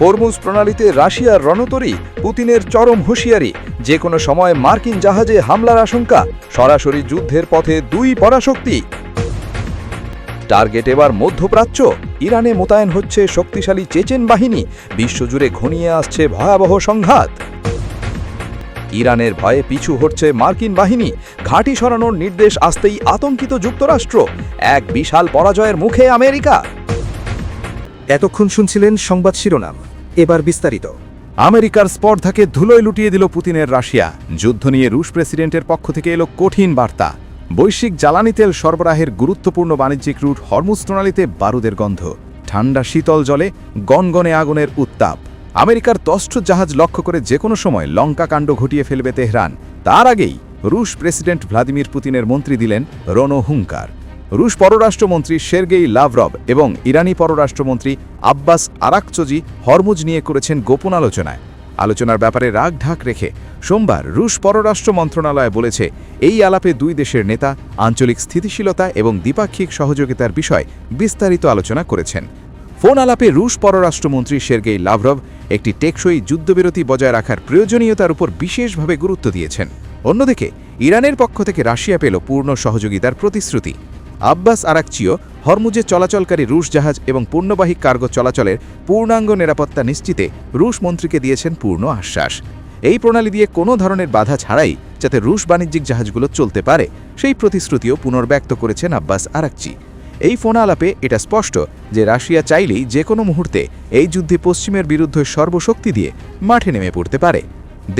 Hormuz প্রণালীতে রাশিয়ার রণতরী, পুতিনের চরম হুঁশিয়ারি, যে কোনো সময় মার্কিন জাহাজে হামলার আশঙ্কা, সরাসরি যুদ্ধের পথে দুই পরাশক্তি। টার্গেট এবার মধ্যপ্রাচ্য, ইরানে মোতায়েন হচ্ছে শক্তিশালী চেচেন বাহিনী, বিশ্বজুড়ে ঘনিয়ে আসছে ভয়াবহ সংঘাত। ইরানের ভয়ে পিছু হটছে মার্কিন বাহিনী, ঘাঁটি সরানোর নির্দেশ আসতেই আতঙ্কিত যুক্তরাষ্ট্র, এক বিশাল পরাজয়ের মুখে আমেরিকা। এতক্ষণ শুনছিলেন সংবাদ শিরোনাম, এবার বিস্তারিত। আমেরিকার স্পর্ধাকে ধুলোয় লুটিয়ে দিল পুতিনের রাশিয়া, যুদ্ধ নিয়ে রুশ প্রেসিডেন্টের পক্ষ থেকে এলো কঠিন বার্তা। বৈশ্বিক জ্বালানি তেল সরবরাহের গুরুত্বপূর্ণ বাণিজ্যিক রুট হরমুজ প্রণালীতে বারুদের গন্ধ, ঠান্ডা শীতল জলে গনগনে আগুনের উত্তাপ। আমেরিকার তস্ত্র জাহাজ লক্ষ্য করে যে কোনো সময় লঙ্কা কাণ্ড ঘটিয়ে ফেলবে তেহরান। তার আগেই রুশ প্রেসিডেন্ট ভ্লাদিমির পুতিনের মন্ত্রী দিলেন রণহুঙ্কার। রুশ পররাষ্ট্রমন্ত্রী সের্গেই লাভরভ এবং ইরানি পররাষ্ট্রমন্ত্রী আব্বাস আরাকচি হরমুজ নিয়ে করেছেন গোপন আলোচনার ব্যাপারে রাগ ঢাক রেখে সোমবার রুশ পররাষ্ট্র মন্ত্রণালয় বলেছে, এই আলাপে দুই দেশের নেতা আঞ্চলিক স্থিতিশীলতা এবং দ্বিপাক্ষিক সহযোগিতার বিষয় বিস্তারিত আলোচনা করেছেন। ফোন আলাপে রুশ পররাষ্ট্রমন্ত্রী সের্গেই লাভরভ একটি টেকসই যুদ্ধবিরতি বজায় রাখার প্রয়োজনীয়তার উপর বিশেষভাবে গুরুত্ব দিয়েছেন। অন্যদিকে ইরানের পক্ষ থেকে রাশিয়া পেল পূর্ণ সহযোগিতার প্রতিশ্রুতি। আব্বাস আরাকচিও হরমুজে চলাচলকারী রুশ জাহাজ এবং পণ্যবাহী কার্গো চলাচলের পূর্ণাঙ্গ নিরাপত্তা নিশ্চিতে রুশ মন্ত্রীকে দিয়েছেন পূর্ণ আশ্বাস। এই প্রণালী দিয়ে কোনো ধরনের বাধা ছাড়াই যাতে রুশ বাণিজ্যিক জাহাজগুলো চলতে পারে, সেই প্রতিশ্রুতিও পুনর্ব্যক্ত করেছেন আব্বাস আরাকচি। এই ফোন আলাপে এটা স্পষ্ট যে রাশিয়া চাইলেই যে কোনো মুহূর্তে এই যুদ্ধে পশ্চিমের বিরুদ্ধে সর্বশক্তি দিয়ে মাঠে নেমে পড়তে পারে।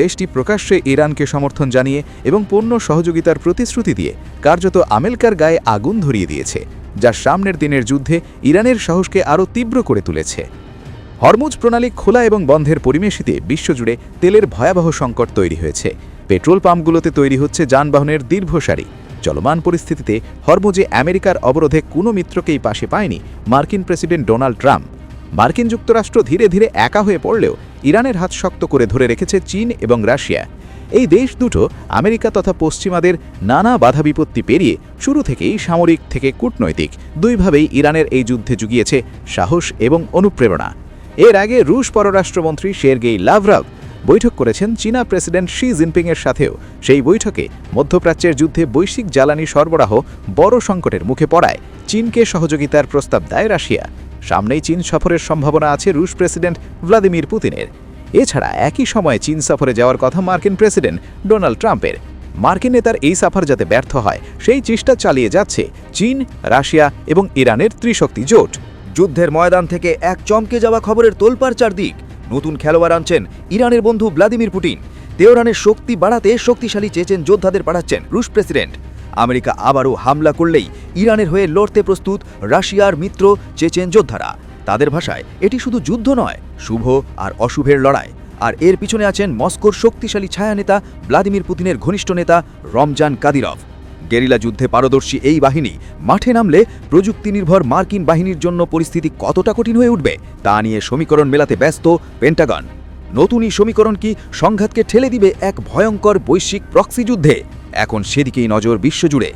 দেশটি প্রকাশ্যে ইরানকে সমর্থন জানিয়ে এবং পণ্য সহযোগিতার প্রতিশ্রুতি দিয়ে কার্যত আমেরিকার গায়ে আগুন ধরিয়ে দিয়েছে, যা সামনের দিনের যুদ্ধে ইরানের সাহসকে আরও তীব্র করে তুলেছে। হরমুজ প্রণালী খোলা এবং বন্ধের পরিবেশিতে বিশ্বজুড়ে তেলের ভয়াবহ সংকট তৈরি হয়েছে। পেট্রোল পাম্পগুলোতে তৈরি হচ্ছে যানবাহনের দীর্ঘ সারি। চলমান পরিস্থিতিতে হরমুজে আমেরিকার অবরোধে কোনো মিত্রকেই পাশে পায়নি মার্কিন প্রেসিডেন্ট ডোনাল্ড ট্রাম্প। মার্কিন যুক্তরাষ্ট্র ধীরে ধীরে একা হয়ে পড়লেও ইরানের হাত শক্ত করে ধরে রেখেছে চীন এবং রাশিয়া। এই দেশ দুটো আমেরিকা তথা পশ্চিমাদের নানা বাধা বিপত্তি পেরিয়ে শুরু থেকেই সামরিক থেকে কূটনৈতিক দুইভাবেই ইরানের এই যুদ্ধে জুগিয়েছে সাহস এবং অনুপ্রেরণা। এর আগে রুশ পররাষ্ট্রমন্ত্রী সের্গেই লাভরভ বৈঠক করেছেন চীনা প্রেসিডেন্ট শি জিনপিংয়ের সাথেও। সেই বৈঠকে মধ্যপ্রাচ্যের যুদ্ধে বৈশ্বিক জ্বালানি সরবরাহ বড় সংকটের মুখে পড়ায় চীনকে সহযোগিতার প্রস্তাব দেয় রাশিয়া। সামনেই চীন সফরের সম্ভাবনা আছে রুশ প্রেসিডেন্ট ভ্লাদিমির পুতিনের। এছাড়া একই সময়ে চীন সফরে যাওয়ার কথা মার্কিন প্রেসিডেন্ট ডোনাল্ড ট্রাম্পের। মার্কিন নেতার এই সফর যাতে ব্যর্থ হয় সেই চেষ্টা চালিয়ে যাচ্ছে চীন, রাশিয়া এবং ইরানের ত্রিশক্তি জোট। যুদ্ধের ময়দান থেকে এক চমকে যাওয়া খবরের তোলপাড় চারদিক। নতুন খেলোয়াড় আনছেন ইরানের বন্ধু ভ্লাদিমির পুতিন। তেহরানের শক্তি বাড়াতে শক্তিশালী চেচেন যোদ্ধাদের পাঠাচ্ছেন রুশ প্রেসিডেন্ট। আমেরিকা আবারও হামলা করলেই ইরানের হয়ে লড়তে প্রস্তুত রাশিয়ার মিত্র চেচেন যোদ্ধারা। তাদের ভাষায় এটি শুধু যুদ্ধ নয়, শুভ আর অশুভের লড়াই। আর এর পিছনে আছেন মস্কোর শক্তিশালী ছায়ানেতা ভ্লাদিমির পুতিনের ঘনিষ্ঠ নেতা রমজান কাদিরভ। গেরিলা যুদ্ধে পারদর্শী এই বাহিনী মাঠে নামলে প্রযুক্তি নির্ভর মার্কিন বাহিনীর জন্য পরিস্থিতি কতটা কঠিন হয়ে উঠবে তা নিয়ে সমীকরণ মেলাতে ব্যস্ত পেন্টাগন। নতুন এই সমীকরণ কি সংঘাতকে ঠেলে দিবে এক ভয়ঙ্কর বৈশ্বিক প্রক্সি যুদ্ধে? এখন সেদিকেই নজর বিশ্বজুড়ে।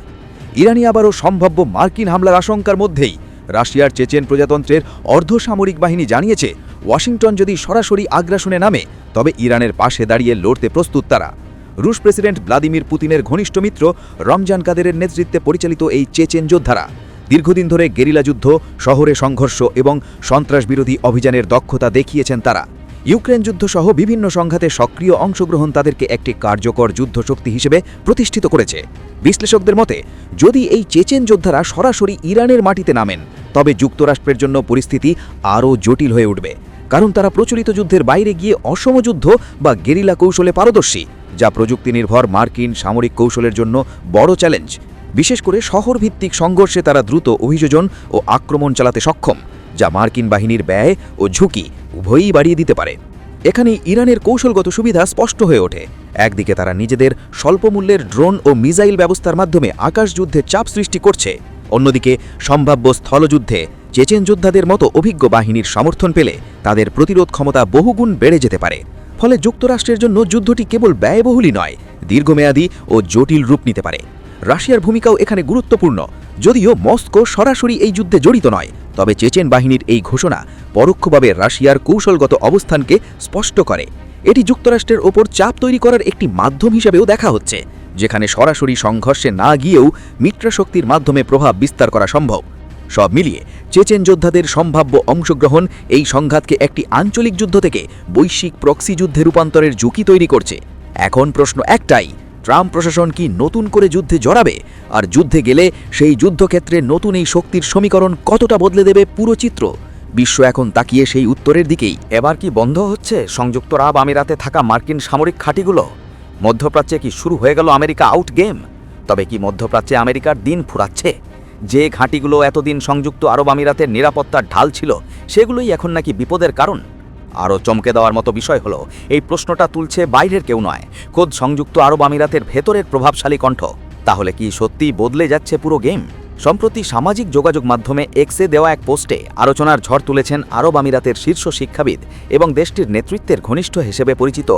ইরানি আবারও সম্ভাব্য মার্কিন হামলার আশঙ্কার মধ্যেই রাশিয়ার চেচেন প্রজাতন্ত্রের অর্ধসামরিক বাহিনী জানিয়েছে, ওয়াশিংটন যদি সরাসরি আগ্রাসনে নামে তবে ইরানের পাশে দাঁড়িয়ে লড়তে প্রস্তুত তারা। রুশ প্রেসিডেন্ট ভ্লাদিমির পুতিনের ঘনিষ্ঠ মিত্র রমজান কাদিরের নেতৃত্বে পরিচালিত এই চেচেন যোদ্ধারা দীর্ঘদিন ধরে গেরিলা যুদ্ধ, শহরে সংঘর্ষ এবং সন্ত্রাসবিরোধী অভিযানের দক্ষতা দেখিয়েছেন তারা। ইউক্রেন যুদ্ধ সহ বিভিন্ন সংঘাতে সক্রিয় অংশগ্রহণ তাদেরকে একটি কার্যকর যুদ্ধশক্তি হিসেবে প্রতিষ্ঠিত করেছে। বিশ্লেষকদের মতে, যদি এই চেচেন যোদ্ধারা সরাসরি ইরানের মাটিতে নামেন তবে যুক্তরাষ্ট্রের জন্য পরিস্থিতি আরও জটিল হয়ে উঠবে, কারণ তারা প্রচলিত যুদ্ধের বাইরে গিয়ে অসম যুদ্ধ বা গেরিলা কৌশলে পারদর্শী, যা প্রযুক্তি নির্ভর মার্কিন সামরিক কৌশলের জন্য বড় চ্যালেঞ্জ। বিশেষ করে শহরভিত্তিক সংঘর্ষে তারা দ্রুত অভিযোজন ও আক্রমণ চালাতে সক্ষম, যা মার্কিন বাহিনীর ব্যয় ও ঝুঁকি উভয়ই বাড়িয়ে দিতে পারে। এখানেই ইরানের কৌশলগত সুবিধা স্পষ্ট হয়ে ওঠে। একদিকে তারা নিজেদের স্বল্পমূল্যের ড্রোন ও মিসাইল ব্যবস্থার মাধ্যমে আকাশযুদ্ধে চাপ সৃষ্টি করছে, অন্যদিকে সম্ভাব্য স্থলযুদ্ধে চেচেন যোদ্ধাদের মতো অভিজ্ঞ বাহিনীর সমর্থন পেলে তাদের প্রতিরোধ ক্ষমতা বহুগুণ বেড়ে যেতে পারে। ফলে যুক্তরাষ্ট্রের জন্য যুদ্ধটি কেবল ব্যয়বহুলই নয়, দীর্ঘমেয়াদী ও জটিল রূপ নিতে পারে। রাশিয়ার ভূমিকাও এখানে গুরুত্বপূর্ণ। যদিও মস্কো সরাসরি এই যুদ্ধে জড়িত নয়, তবে চেচেন বাহিনীর এই ঘোষণা পরোক্ষভাবে রাশিয়ার কৌশলগত অবস্থানকে স্পষ্ট করে। এটি যুক্তরাষ্ট্রের ওপর চাপ তৈরি করার একটি মাধ্যম হিসেবেও দেখা হচ্ছে, যেখানে সরাসরি সংঘর্ষে না গিয়েও মিত্রশক্তির মাধ্যমে প্রভাব বিস্তার করা সম্ভব। সব মিলিয়ে চেচেন যোদ্ধাদের সম্ভাব্য অংশগ্রহণ এই সংঘাতকে একটি আঞ্চলিক যুদ্ধ থেকে বৈশ্বিক প্রক্সি যুদ্ধে রূপান্তরের ঝুঁকি তৈরি করছে। এখন প্রশ্ন একটাই, ট্রাম্প প্রশাসন কি নতুন করে যুদ্ধে জড়াবে? আর যুদ্ধে গেলে সেই যুদ্ধক্ষেত্রে নতুন এই শক্তির সমীকরণ কতটা বদলে দেবে পুরো চিত্র? বিশ্ব এখন তাকিয়ে সেই উত্তরের দিকেই। এবার কি বন্ধ হচ্ছে সংযুক্ত আরব আমিরাতে থাকা মার্কিন সামরিক ঘাঁটিগুলো? মধ্যপ্রাচ্যে কি শুরু হয়ে গেল আমেরিকা আউট গেম? তবে কি মধ্যপ্রাচ্যে আমেরিকার দিন ফুরাচ্ছে? যে ঘাঁটিগুলো এতদিন সংযুক্ত আরব আমিরাতের নিরাপত্তার ঢাল ছিল, সেগুলোই এখন নাকি বিপদের কারণ? আরও চমকে দেওয়ার মতো বিষয় হলো, এই প্রশ্নটা তুলছে বাইরের কেউ নয়, খোদ সংযুক্ত আরব আমিরাতের ভেতরের প্রভাবশালী কণ্ঠ। তাহলে কি সত্যিই বদলে যাচ্ছে পুরো গেম? সম্প্রতি সামাজিক যোগাযোগ মাধ্যমে এক্সে দেওয়া এক পোস্টে আলোচনার ঝড় তুলেছেন আরব আমিরাতের শীর্ষ শিক্ষাবিদ এবং দেশটির নেতৃত্বের ঘনিষ্ঠ হিসেবে পরিচিত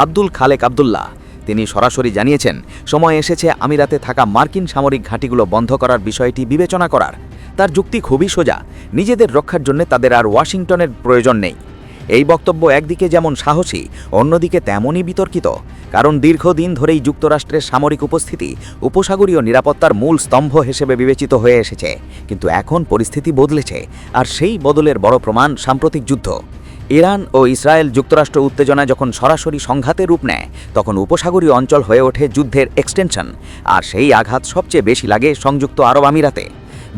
আব্দুল খালেক আব্দুল্লাহ। তিনি সরাসরি জানিয়েছেন, সময় এসেছে আমিরাতে থাকা মার্কিন সামরিক ঘাঁটিগুলো বন্ধ করার বিষয়টি বিবেচনা করার। তার যুক্তি খুবই সোজা, নিজেদের রক্ষার জন্য তাদের আর ওয়াশিংটনের প্রয়োজন নেই। এই বক্তব্য একদিকে যেমন সাহসী, অন্যদিকে তেমনই বিতর্কিত, কারণ দীর্ঘদিন ধরেই যুক্তরাষ্ট্রের সামরিক উপস্থিতি উপসাগরীয় নিরাপত্তার মূল স্তম্ভ হিসেবে বিবেচিত হয়ে এসেছে। কিন্তু এখন পরিস্থিতি বদলেছে, আর সেই বদলের বড় প্রমাণ সাম্প্রতিক যুদ্ধ। ইরান ও ইসরায়েল যুক্তরাষ্ট্র উত্তেজনা যখন সরাসরি সংঘাতের রূপ নেয়, তখন উপসাগরীয় অঞ্চল হয়ে ওঠে যুদ্ধের এক্সটেনশন, আর সেই আঘাত সবচেয়ে বেশি লাগে সংযুক্ত আরব আমিরাতে।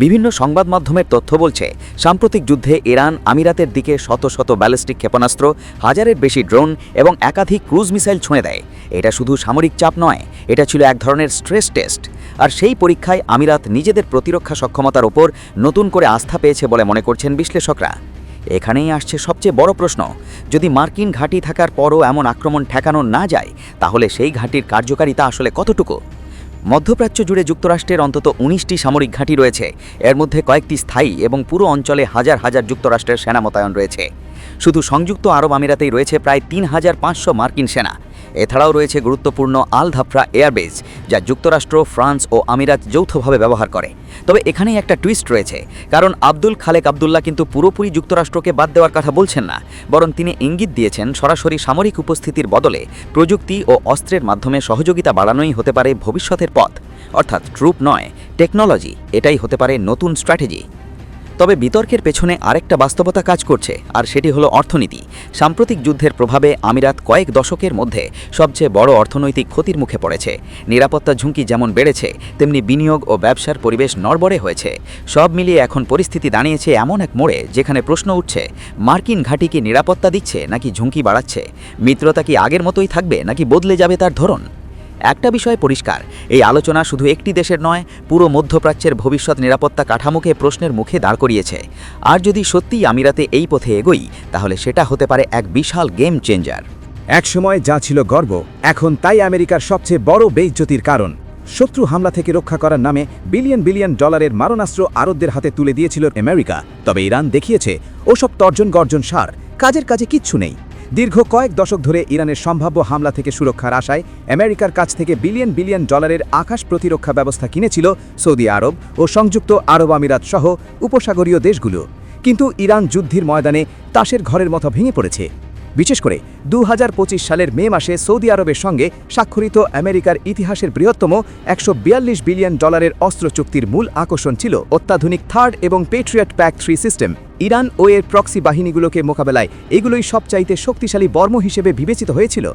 বিভিন্ন সংবাদ মাধ্যমের তথ্য বলছে, সাম্প্রতিক যুদ্ধে ইরান আমিরাতের দিকে শত শত ব্যালিস্টিক ক্ষেপণাস্ত্র, হাজারের বেশি ড্রোন এবং একাধিক ক্রুজ মিসাইল ছুঁড়ে দেয়। এটা শুধু সামরিক চাপ নয়, এটা ছিল এক ধরনের স্ট্রেস টেস্ট। আর সেই পরীক্ষায় আমিরাত নিজেদের প্রতিরক্ষা সক্ষমতার ওপর নতুন করে আস্থা পেয়েছে বলে মনে করছেন বিশ্লেষকরা। এখানেই আসছে সবচেয়ে বড় প্রশ্ন, যদি মার্কিন ঘাঁটি থাকার পরও এমন আক্রমণ ঠেকানো না যায়, তাহলে সেই ঘাঁটির কার্যকারিতা আসলে কতটুকু? মধ্যপ্রাচ্য জুড়ে যুক্তরাষ্ট্রের অন্তত ১৯টি সামরিক ঘাঁটি রয়েছে, এর মধ্যে কয়েকটি স্থায়ী এবং পুরো অঞ্চলে হাজার হাজার যুক্তরাষ্ট্রের সেনা মোতায়েন রয়েছে। শুধু সংযুক্ত আরব আমিরাতেই রয়েছে প্রায় ৩৫০০ মার্কিন সেনা। এছাড়াও রয়েছে গুরুত্বপূর্ণ আল ধাফরা এয়ারবেস, যা যুক্তরাষ্ট্র, ফ্রান্স ও আমিরাত যৌথভাবে ব্যবহার করে। তবে এখানেই একটা টুইস্ট রয়েছে, কারণ আব্দুল খালেক আব্দুল্লাহ কিন্তু পুরোপুরি যুক্তরাষ্ট্রকে বাদ দেওয়ার কথা বলছেন না, বরং তিনি ইঙ্গিত দিয়েছেন সরাসরি সামরিক উপস্থিতির বদলে প্রযুক্তি ও অস্ত্রের মাধ্যমে সহযোগিতা বাড়ানোই হতে পারে ভবিষ্যতের পথ। অর্থাৎ ট্রুপ নয়, টেকনোলজি, এটাই হতে পারে নতুন স্ট্র্যাটেজি। তবে বিতর্কের পেছনে আরেকটা বাস্তবতা কাজ করছে, আর সেটি হলো অর্থনীতি। সাম্প্রতিক যুদ্ধের প্রভাবে আমিরাত কয়েক দশকের মধ্যে সবচেয়ে বড় অর্থনৈতিক ক্ষতির মুখে পড়েছে। নিরাপত্তা ঝুঁকি যেমন বেড়েছে, তেমনি বিনিয়োগ ও ব্যবসার পরিবেশ নড়বড়ে হয়েছে। সব মিলিয়ে এখন পরিস্থিতি দাঁড়িয়েছে এমন এক মোড়ে, যেখানে প্রশ্ন উঠছে, মার্কিন ঘাঁটি কি নিরাপত্তা দিচ্ছে নাকি ঝুঁকি বাড়াচ্ছে? মিত্রতা কি আগের মতোই থাকবে নাকি বদলে যাবে তার ধরন? একটা বিষয় পরিষ্কার, এই আলোচনা শুধু একটি দেশের নয়, পুরো মধ্যপ্রাচ্যের ভবিষ্যৎ নিরাপত্তা কাঠামোকে প্রশ্নের মুখে দাঁড় করিয়েছে। আর যদি সত্যিই আমিরাতে এই পথে এগোই, তাহলে সেটা হতে পারে এক বিশাল গেম চেঞ্জার। একসময় যা ছিল গর্ব, এখন তাই আমেরিকার সবচেয়ে বড় বেইজ্জতির কারণ। শত্রু হামলা থেকে রক্ষা করার নামে বিলিয়ন বিলিয়ন ডলারের মারণাস্ত্র আরবদের হাতে তুলে দিয়েছিল আমেরিকা। তবে ইরান দেখিয়েছে, ওসব তর্জন গর্জন সার, কাজের কাজে কিচ্ছু নেই। দীর্ঘ কয়েক দশক ধরে ইরানের সম্ভাব্য হামলা থেকে সুরক্ষার আশায় আমেরিকার কাছ থেকে বিলিয়ন বিলিয়ন ডলারের আকাশ প্রতিরক্ষা ব্যবস্থা কিনেছিল সৌদি আরব ও সংযুক্ত আরব আমিরাত সহ উপসাগরীয় দেশগুলো। কিন্তু ইরান যুদ্ধের ময়দানে তাসের ঘরের মতো ভেঙে পড়েছে। বিশেষ করে ২০২৫ সালের মে মাসে সৌদি আরবের সঙ্গে স্বাক্ষরিত আমেরিকার ইতিহাসের বৃহত্তম ১৪২ বিলিয়ন ডলারের অস্ত্র চুক্তির মূল আকর্ষণ ছিল অত্যাধুনিক থার্ড এবং পেট্রিয়ট প্যাক-3 সিস্টেম। ইরান ও এর প্রক্সি বাহিনীগুলোকে মোকাবেলায় এগুলোই সবচাইতে শক্তিশালী বর্ম হিসেবে বিবেচিত হয়েছিল।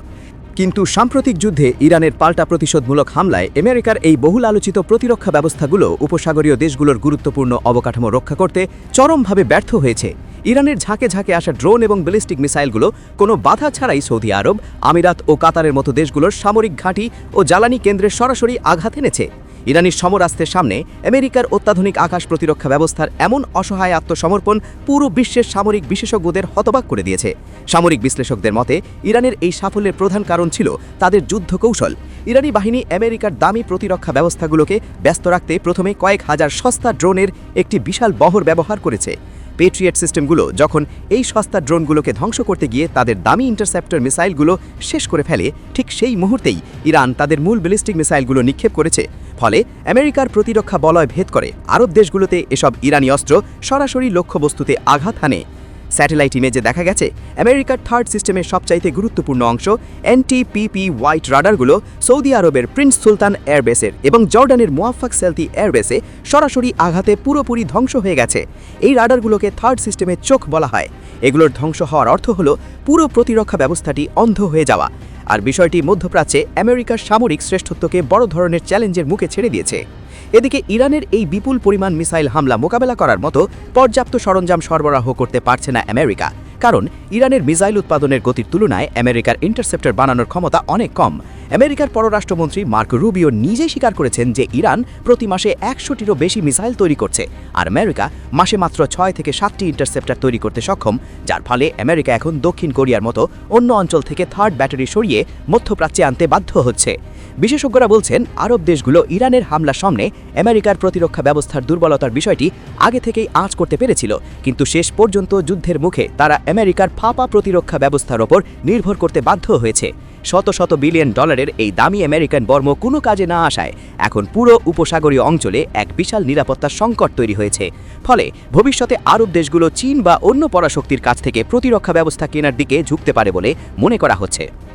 কিন্তু সাম্প্রতিক যুদ্ধে ইরানের পাল্টা প্রতিশোধমূলক হামলায় আমেরিকার এই বহুল আলোচিত প্রতিরক্ষা ব্যবস্থাগুলো উপসাগরীয় দেশগুলোর গুরুত্বপূর্ণ অবকাঠামো রক্ষা করতে চরমভাবে ব্যর্থ হয়েছে। ইরানের ঝাঁকে ঝাঁকে আসা ড্রোন এবং ব্যালিস্টিক মিসাইলগুলো কোনো বাধা ছাড়াই সৌদি আরব, আমিরাত ও কাতারের মতো দেশগুলোর সামরিক ঘাঁটি ও জ্বালানি কেন্দ্রে সরাসরি আঘাত এনেছে। ইরানি সমরাস্ত্রের সামনে আমেরিকার অত্যাধুনিক আকাশ প্রতিরক্ষা ব্যবস্থার এমন অসহায় আত্মসমর্পণ পুরো বিশ্বের সামরিক বিশেষজ্ঞদের হতবাক করে দিয়েছে। সামরিক বিশ্লেষকদের মতে, ইরানের এই সাফল্যের প্রধান কারণ ছিল তাদের যুদ্ধ কৌশল। ইরানি বাহিনী আমেরিকার দামি প্রতিরক্ষা ব্যবস্থাগুলোকে ব্যস্ত রাখতে প্রথমে কয়েক হাজার সস্তা ড্রোনের একটি বিশাল বহর ব্যবহার করেছে। পেট্রিয়েট সিস্টেমগুলো যখন এই সস্তা ড্রোনগুলোকে ধ্বংস করতে গিয়ে তাদের দামি ইন্টারসেপ্টর মিসাইলগুলো শেষ করে ফেলে, ঠিক সেই মুহূর্তেই ইরান তাদের মূল ব্যালিস্টিক মিসাইলগুলো নিক্ষেপ করেছে। ফলে আমেরিকার প্রতিরক্ষা বলয় ভেদ করে আরব দেশগুলোতে এসব ইরানি অস্ত্র সরাসরি লক্ষ্যবস্তুতে আঘাত হানে। স্যাটেলাইট ইমেজে দেখা গেছে আমেরিকার থার্ড সিস্টেমের সবচাইতে গুরুত্বপূর্ণ অংশ NTPP হোয়াইট রাডারগুলো সৌদি আরবের প্রিন্স সুলতান এয়ারবেসের এবং জর্ডানের মুয়াফাক সেলতি এয়ারবেসে সরাসরি আঘাতে পুরোপুরি ধ্বংস হয়ে গেছে। এই রাডারগুলোকে থার্ড সিস্টেমের চোখ বলা হয়। এগুলোর ধ্বংস হওয়ার অর্থ হলো পুরো প্রতিরক্ষা ব্যবস্থাটি অন্ধ হয়ে যাওয়া। আর বিষয়টি মধ্যপ্রাচ্যে আমেরিকার সামরিক শ্রেষ্ঠত্বকে বড় ধরনের চ্যালেঞ্জের মুখে ছেড়ে দিয়েছে। এদিকে ইরানের এই বিপুল পরিমাণ মিসাইল হামলা মোকাবেলা করার মতো পর্যাপ্ত সরঞ্জাম সরবরাহ করতে পারছে না আমেরিকা, কারণ ইরানের মিসাইল উৎপাদনের গতির তুলনায় আমেরিকার ইন্টারসেপ্টর বানানোর ক্ষমতা অনেক কম। আমেরিকার পররাষ্ট্রমন্ত্রী মার্কো রুবিও নিজেই স্বীকার করেছেন যে ইরান প্রতি মাসে 100টিরও বেশি মিসাইল তৈরি করছে, আর আমেরিকা মাসে মাত্র 6 থেকে 7টি ইন্টারসেপ্টর তৈরি করতে সক্ষম, যার ফলে আমেরিকা এখন দক্ষিণ কোরিয়ার মতো অন্য অঞ্চল থেকে থার্ড ব্যাটারি সরিয়ে মধ্যপ্রাচ্যে আনতে বাধ্য হচ্ছে। বিশেষজ্ঞরা বলছেন আরব দেশগুলো ইরানের হামলার সামনে আমেরিকার প্রতিরক্ষা ব্যবস্থার দুর্বলতার বিষয়টি আগে থেকেই আঁচ করতে পেরেছিল, কিন্তু শেষ পর্যন্ত যুদ্ধের মুখে তারা আমেরিকার ফাঁপা প্রতিরক্ষা ব্যবস্থার ওপর নির্ভর করতে বাধ্য হয়েছে। শত শত বিলিয়ন ডলারের এই দামি আমেরিকান বর্ম কোনো কাজে না আসায় এখন পুরো উপসাগরীয় অঞ্চলে এক বিশাল নিরাপত্তা সংকট তৈরি হয়েছে। ফলে ভবিষ্যতে আরব দেশগুলো চীন বা অন্য পরাশক্তির কাছ থেকে প্রতিরক্ষা ব্যবস্থা কেনার দিকে ঝুঁকতে পারে বলে মনে করা হচ্ছে।